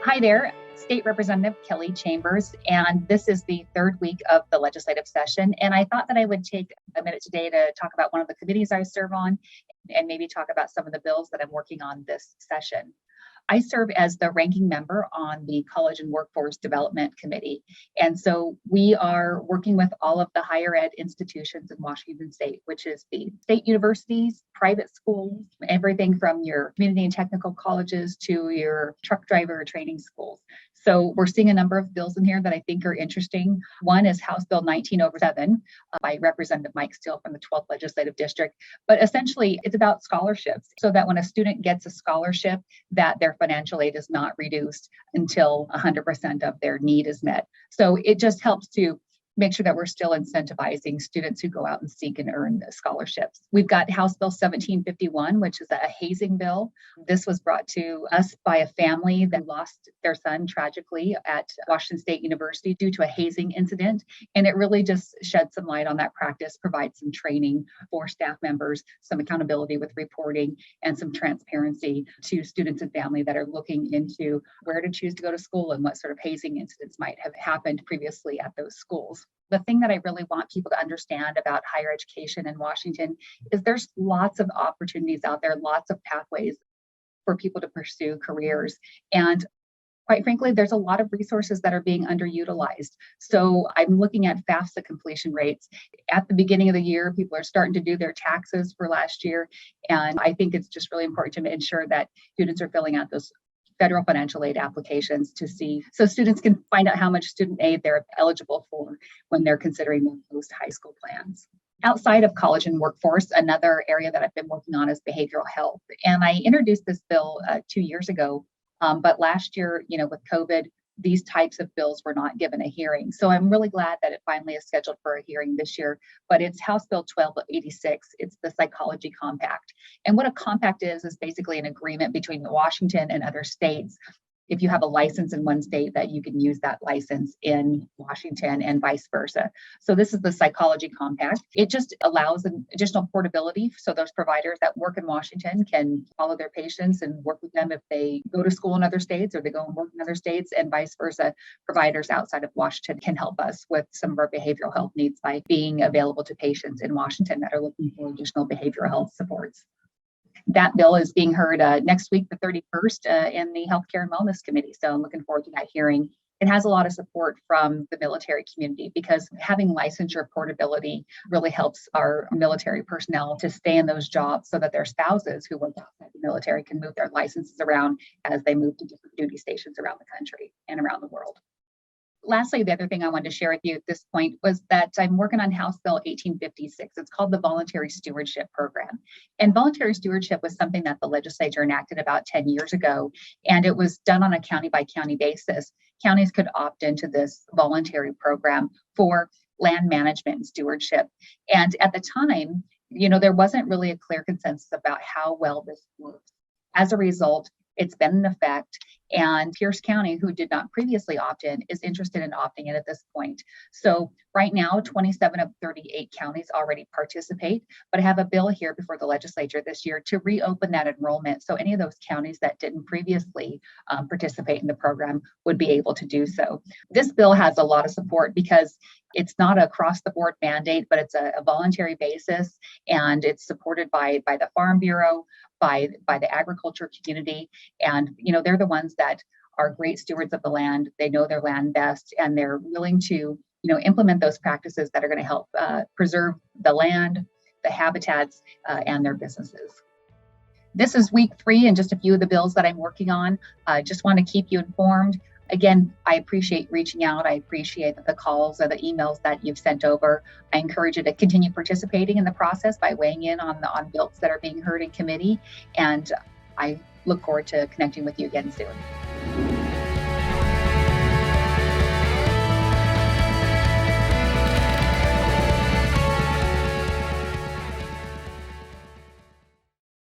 Hi there, State Representative Kelly Chambers, and this is the third week of the legislative session. And I thought that I would take a minute today to talk about one of the committees I serve on and maybe talk about some of the bills that I'm working on this session. I serve as the ranking member on the College and Workforce Development Committee. And so we are working with all of the higher ed institutions in Washington State, which is the state universities, private schools, everything from your community and technical colleges to your truck driver training schools. So we're seeing a number of bills in here that I think are interesting. One is House Bill 1907 by Representative Mike Steele from the 12th Legislative District. But essentially, it's about scholarships so that when a student gets a scholarship, that their financial aid is not reduced until 100% of their need is met. So it just helps to make sure that we're still incentivizing students who go out and seek and earn the scholarships. We've got House Bill 1751, which is a hazing bill. This was brought to us by a family that lost their son tragically at Washington State University due to a hazing incident. And it really just sheds some light on that practice, provides some training for staff members, some accountability with reporting, and some transparency to students and family that are looking into where to choose to go to school and what sort of hazing incidents might have happened previously at those schools. The thing that I really want people to understand about higher education in Washington is there's lots of opportunities out there, lots of pathways for people to pursue careers. And quite frankly, there's a lot of resources that are being underutilized. So I'm looking at FAFSA completion rates. At the beginning of the year, people are starting to do their taxes for last year. And I think it's just really important to ensure that students are filling out those federal financial aid applications to see, so students can find out how much student aid they're eligible for when they're considering their post high school plans. Outside of college and workforce, another area that I've been working on is behavioral health. And I introduced this bill 2 years ago, but last year, with COVID, these types of bills were not given a hearing. So I'm really glad that it finally is scheduled for a hearing this year, but it's House Bill 1286. It's the Psychology Compact. And what a compact is basically an agreement between Washington and other states. If you have a license in one state, that you can use that license in Washington and vice versa. So this is the Psychology Compact. It just allows an additional portability. So those providers that work in Washington can follow their patients and work with them if they go to school in other states or they go and work in other states, and vice versa. Providers outside of Washington can help us with some of our behavioral health needs by being available to patients in Washington that are looking for additional behavioral health supports. That bill is being heard next week, the 31st, in the Healthcare and Wellness Committee. So I'm looking forward to that hearing. It has a lot of support from the military community because having licensure portability really helps our military personnel to stay in those jobs so that their spouses who work outside the military can move their licenses around as they move to different duty stations around the country and around the world. Lastly, the other thing I wanted to share with you at this point was that I'm working on House Bill 1856. It's called the Voluntary Stewardship Program. And voluntary stewardship was something that the legislature enacted about 10 years ago, and it was done on a county by county basis. Counties could opt into this voluntary program for land management and stewardship. And at the time, there wasn't really a clear consensus about how well this works. As a result, it's been in effect, and Pierce County, who did not previously opt in, is interested in opting in at this point. So right now, 27 of 38 counties already participate, but I have a bill here before the legislature this year to reopen that enrollment. So any of those counties that didn't previously participate in the program would be able to do so. This bill has a lot of support because it's not a across-the-board mandate, but it's a voluntary basis, and it's supported by the Farm Bureau, by the agriculture community, and they're the ones that are great stewards of the land. They know their land best, and they're willing to implement those practices that are going to help preserve the land, the habitats, and their businesses. This is week 3 and just a few of the bills that I'm working on. Just want to keep you informed. Again, I appreciate reaching out. I appreciate the calls or the emails that you've sent over. I encourage you to continue participating in the process by weighing in on bills that are being heard in committee. And I look forward to connecting with you again soon.